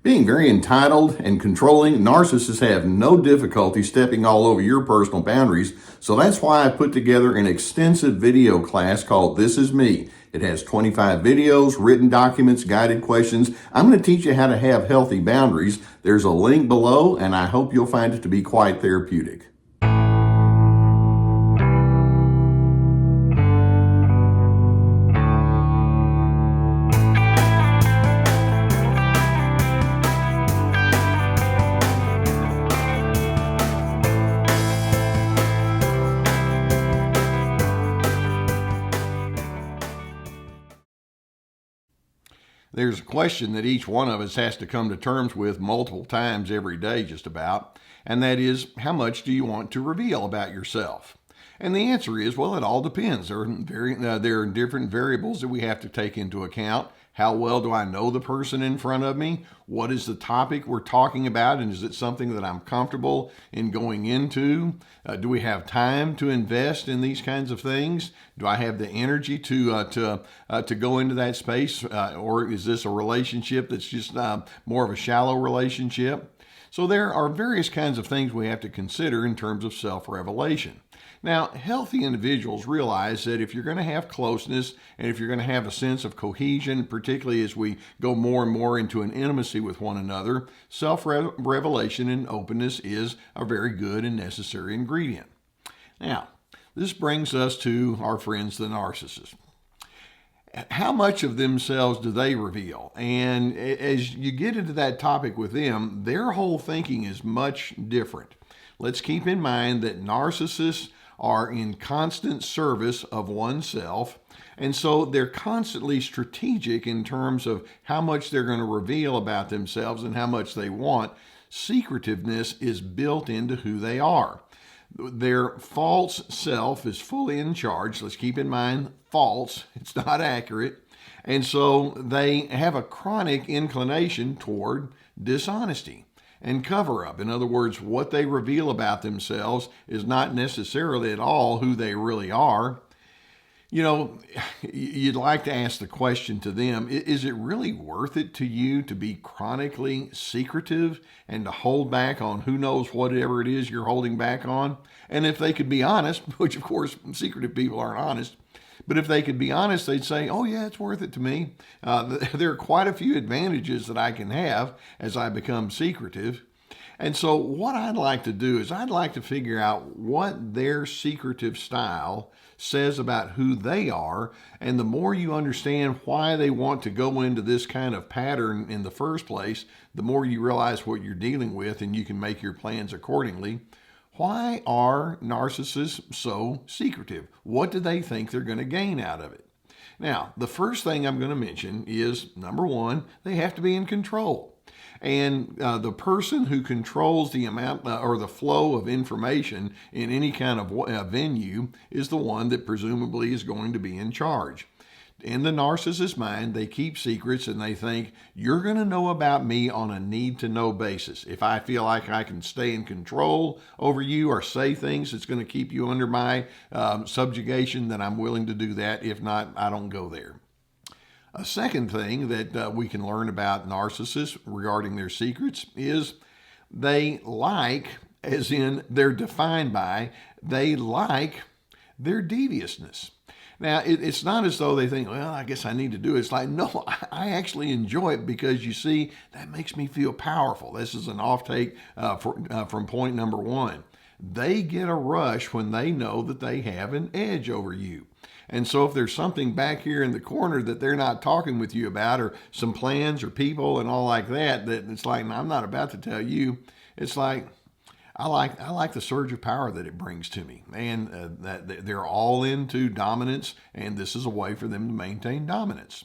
Being very entitled and controlling, narcissists have no difficulty stepping all over your personal boundaries. So that's why I put together an extensive video class called This Is Me. It has 25 videos, written documents, guided questions. I'm going to teach you how to have healthy boundaries. There's a link below, and I hope you'll find it to be quite therapeutic. There's a question that each one of us has to come to terms with multiple times every day, just about, and that is, how much do you want to reveal about yourself? And the answer is, well, it all depends. There are different variables that we have to take into account. How well do I know the person in front of me? What is the topic we're talking about? And is it something that I'm comfortable in going into? Do we have time to invest in these kinds of things? Do I have the energy to go into that space? Or is this a relationship that's just more of a shallow relationship? So there are various kinds of things we have to consider in terms of self-revelation. Now, healthy individuals realize that if you're going to have closeness and if you're going to have a sense of cohesion, particularly as we go more and more into an intimacy with one another, self-revelation and openness is a very good and necessary ingredient. Now, this brings us to our friends, the narcissists. How much of themselves do they reveal? And as you get into that topic with them, their whole thinking is much different. Let's keep in mind that narcissists are in constant service of oneself, and so they're constantly strategic in terms of how much they're going to reveal about themselves and how much they want. Secretiveness is built into who they are. Their false self is fully in charge. Let's keep in mind, false, it's not accurate. And so they have a chronic inclination toward dishonesty and cover up. In other words, what they reveal about themselves is not necessarily at all who they really are. You know, you'd like to ask the question to them, is it really worth it to you to be chronically secretive and to hold back on who knows whatever it is you're holding back on? And if they could be honest, which of course secretive people aren't honest, but if they could be honest, they'd say, oh yeah, it's worth it to me. There are quite a few advantages that I can have as I become secretive. And so what I'd like to do is I'd like to figure out what their secretive style says about who they are. And the more you understand why they want to go into this kind of pattern in the first place, the more you realize what you're dealing with and you can make your plans accordingly. Why are narcissists so secretive? What do they think they're going to gain out of it? Now, the first thing I'm going to mention is, number one, they have to be in control. And the person who controls the amount or the flow of information in any kind of venue is the one that presumably is going to be in charge. In the narcissist's mind, they keep secrets and they think, you're going to know about me on a need-to-know basis. If I feel like I can stay in control over you or say things that's going to keep you under my subjugation, then I'm willing to do that. If not, I don't go there. A second thing that we can learn about narcissists regarding their secrets is they like, as in they're defined by, they like their deviousness. Now, it's not as though they think, well, I guess I need to do it. It's like, no, I actually enjoy it because, you see, that makes me feel powerful. This is an off-take from point number one. They get a rush when they know that they have an edge over you. And so if there's something back here in the corner that they're not talking with you about, or some plans or people and all like that it's like, I'm not about to tell you, it's like, I like the surge of power that it brings to me, and that they're all into dominance, and this is a way for them to maintain dominance.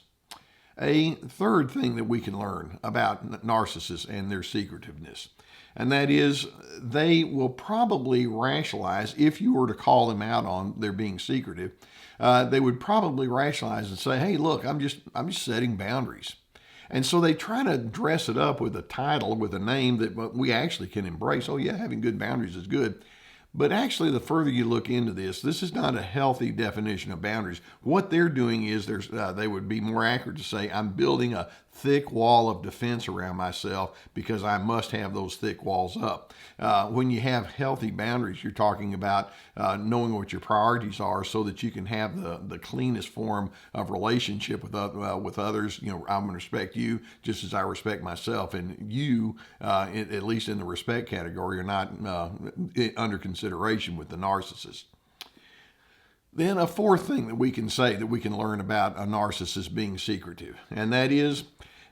A third thing that we can learn about narcissists and their secretiveness, and that is they will probably rationalize, if you were to call them out on their being secretive, they would probably rationalize and say, hey, look, I'm just setting boundaries. And so they try to dress it up with a title, with a name that we actually can embrace. Oh yeah, having good boundaries is good. But actually, the further you look into this is not a healthy definition of boundaries. What they're doing is they would be more accurate to say, I'm building a thick wall of defense around myself because I must have those thick walls up. When you have healthy boundaries, you're talking about knowing what your priorities are so that you can have the cleanest form of relationship with others. I'm going to respect you just as I respect myself, and you, at least in the respect category, are not under consideration with the narcissist. Then a fourth thing that we can say that we can learn about a narcissist being secretive, and that is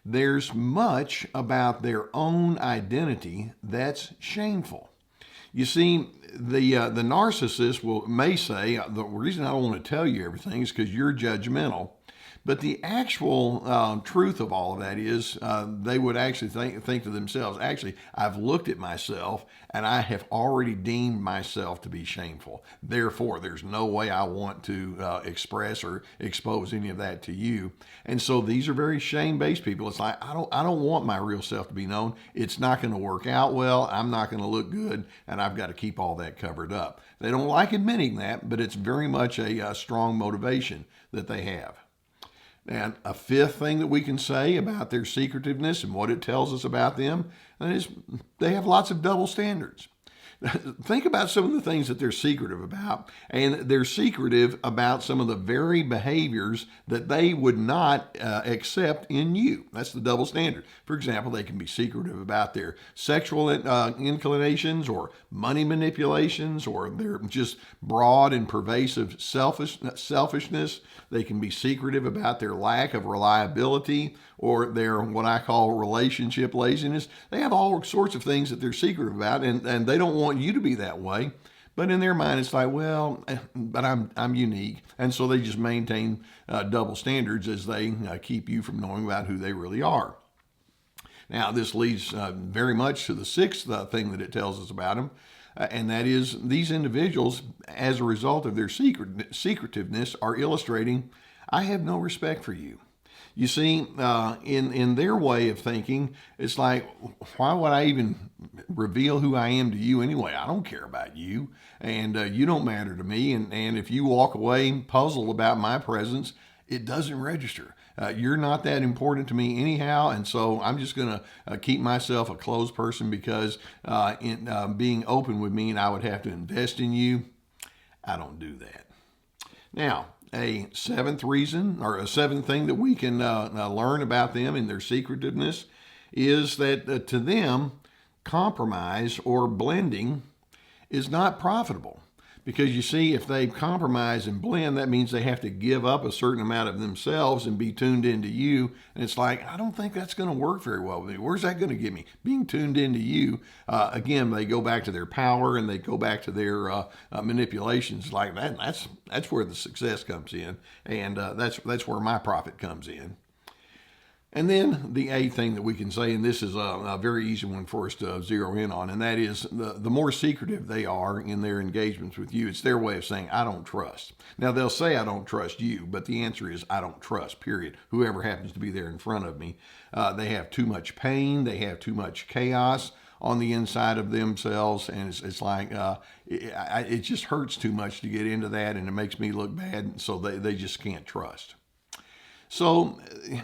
there's much about their own identity that's shameful. You see, the narcissist may say, the reason I don't want to tell you everything is because you're judgmental. But the actual truth of all of that is they would actually think to themselves, actually, I've looked at myself and I have already deemed myself to be shameful. Therefore, there's no way I want to express or expose any of that to you. And so these are very shame-based people. It's like, I don't want my real self to be known. It's not going to work out well. I'm not going to look good, and I've got to keep all that covered up. They don't like admitting that, but it's very much a strong motivation that they have. And a fifth thing that we can say about their secretiveness and what it tells us about them is they have lots of double standards. Think about some of the things that they're secretive about, and they're secretive about some of the very behaviors that they would not accept in you. That's the double standard. For example, they can be secretive about their sexual inclinations or money manipulations, or their just broad and pervasive selfishness. They can be secretive about their lack of reliability or their what I call relationship laziness. They have all sorts of things that they're secretive about, and they don't want you to be that way. But in their mind, it's like, well, but I'm unique. And so they just maintain double standards as they keep you from knowing about who they really are. Now, this leads very much to the sixth thing that it tells us about them, and that is these individuals, as a result of their secretiveness, are illustrating, I have no respect for you. You see, in their way of thinking, it's like, why would I even reveal who I am to you anyway? I don't care about you, and you don't matter to me. And if you walk away puzzled about my presence, it doesn't register. You're not that important to me anyhow, and so I'm just going to keep myself a closed person because being open would mean I would have to invest in you. I don't do that. Now, a seventh reason or a seventh thing that we can learn about them and their secretiveness is that to them, compromise or blending is not profitable. Because you see, if they compromise and blend, that means they have to give up a certain amount of themselves and be tuned into you. And it's like, I don't think that's going to work very well with me. Where's that going to get me? Being tuned into you. Again, they go back to their power and they go back to their manipulations like that. That's where the success comes in. And that's where my profit comes in. And then the eighth thing that we can say, and this is a very easy one for us to zero in on, and that is the more secretive they are in their engagements with you, it's their way of saying, I don't trust. Now, they'll say, I don't trust you, but the answer is, I don't trust, period. Whoever happens to be there in front of me. They have too much pain. They have too much chaos on the inside of themselves, and it's like it just hurts too much to get into that, and it makes me look bad, so they just can't trust. So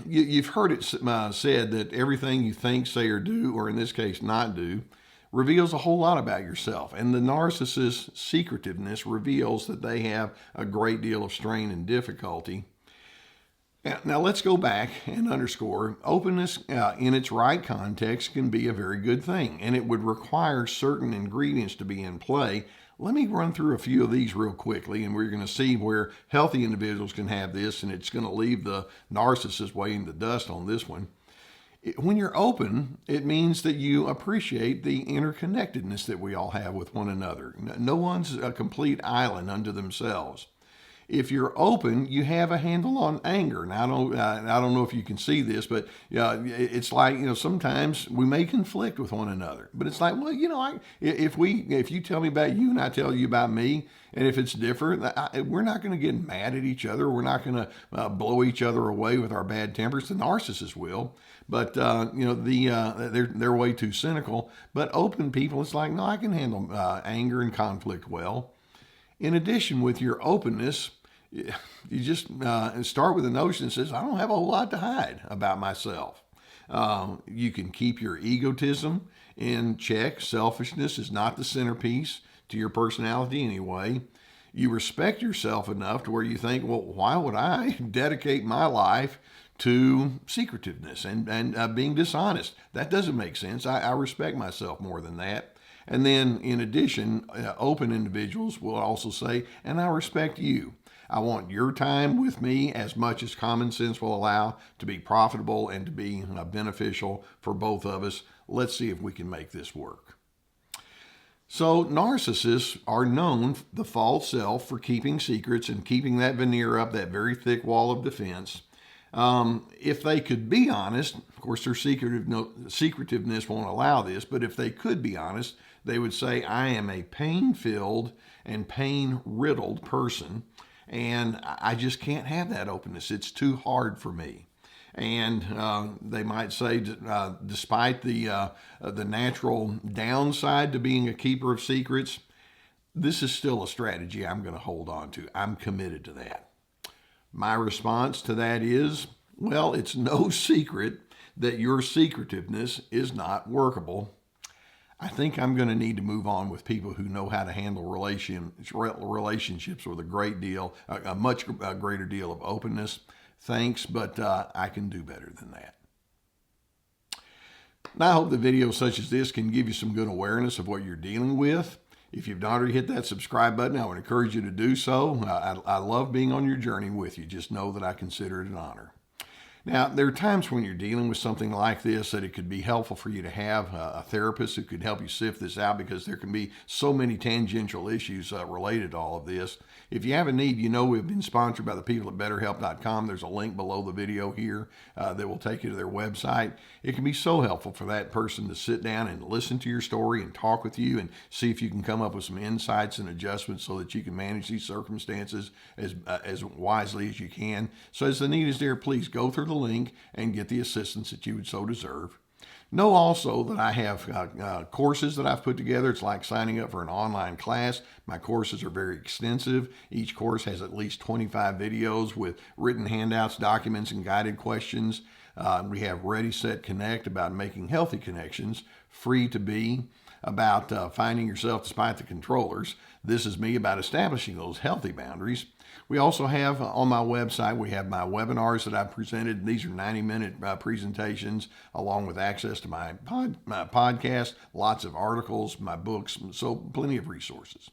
you've heard it said that everything you think, say, or do, or in this case, not do, reveals a whole lot about yourself. And the narcissist's secretiveness reveals that they have a great deal of strain and difficulty. Now let's go back and underscore openness in its right context can be a very good thing, and it would require certain ingredients to be in play. Let me run through a few of these real quickly, and we're going to see where healthy individuals can have this, and it's going to leave the narcissist weighing the dust on this one. When you're open, it means that you appreciate the interconnectedness that we all have with one another. No one's a complete island unto themselves. If you're open, you have a handle on anger. Now, I don't know if you can see this, but it's like, sometimes we may conflict with one another. But it's like, well, if you tell me about you and I tell you about me, and if it's different, we're not going to get mad at each other. We're not going to blow each other away with our bad tempers. The narcissist will, but they're way too cynical. But open people, it's like, no, I can handle anger and conflict well. In addition, with your openness, you just start with the notion that says, I don't have a whole lot to hide about myself. You can keep your egotism in check. Selfishness is not the centerpiece to your personality anyway. You respect yourself enough to where you think, well, why would I dedicate my life to secretiveness and being dishonest? That doesn't make sense. I respect myself more than that. And then, in addition, open individuals will also say, and I respect you. I want your time with me as much as common sense will allow to be profitable and to be beneficial for both of us. Let's see if we can make this work. So narcissists are known, the false self, for keeping secrets and keeping that veneer up, that very thick wall of defense. If they could be honest, of course their secretiveness won't allow this, but if they could be honest, they would say, I am a pain-filled and pain-riddled person, and I just can't have that openness. It's too hard for me. And they might say, despite the natural downside to being a keeper of secrets, this is still a strategy I'm going to hold on to. I'm committed to that. My response to that is, well, it's no secret that your secretiveness is not workable. I think I'm going to need to move on with people who know how to handle relationships with a much greater deal of openness. Thanks, but I can do better than that. Now, I hope the videos such as this can give you some good awareness of what you're dealing with. If you've not already hit that subscribe button, I would encourage you to do so. I love being on your journey with you. Just know that I consider it an honor. Now, there are times when you're dealing with something like this that it could be helpful for you to have a therapist who could help you sift this out, because there can be so many tangential issues related to all of this. If you have a need, you know we've been sponsored by the people at BetterHelp.com. There's a link below the video here that will take you to their website. It can be so helpful for that person to sit down and listen to your story and talk with you and see if you can come up with some insights and adjustments so that you can manage these circumstances as wisely as you can. So as the need is there, please go through the link and get the assistance that you would so deserve. Know also that I have courses that I've put together. It's like signing up for an online class. My courses are very extensive. Each course has at least 25 videos with written handouts, documents, and guided questions. We have Ready, Set, Connect about making healthy connections, Free to Be about finding yourself despite the controllers. This is me about establishing those healthy boundaries. We also have on my website, we have my webinars that I've presented. These are 90-minute presentations along with access to my podcast, lots of articles, my books, so plenty of resources.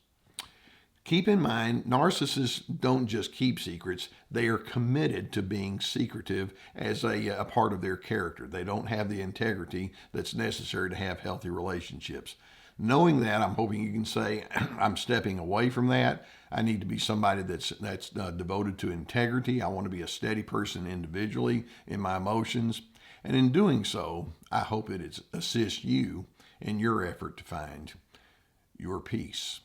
Keep in mind, narcissists don't just keep secrets. They are committed to being secretive as a part of their character. They don't have the integrity that's necessary to have healthy relationships. Knowing that, I'm hoping you can say, I'm stepping away from that. I need to be somebody that's devoted to integrity. I want to be a steady person individually in my emotions. And in doing so, I hope it assists you in your effort to find your peace.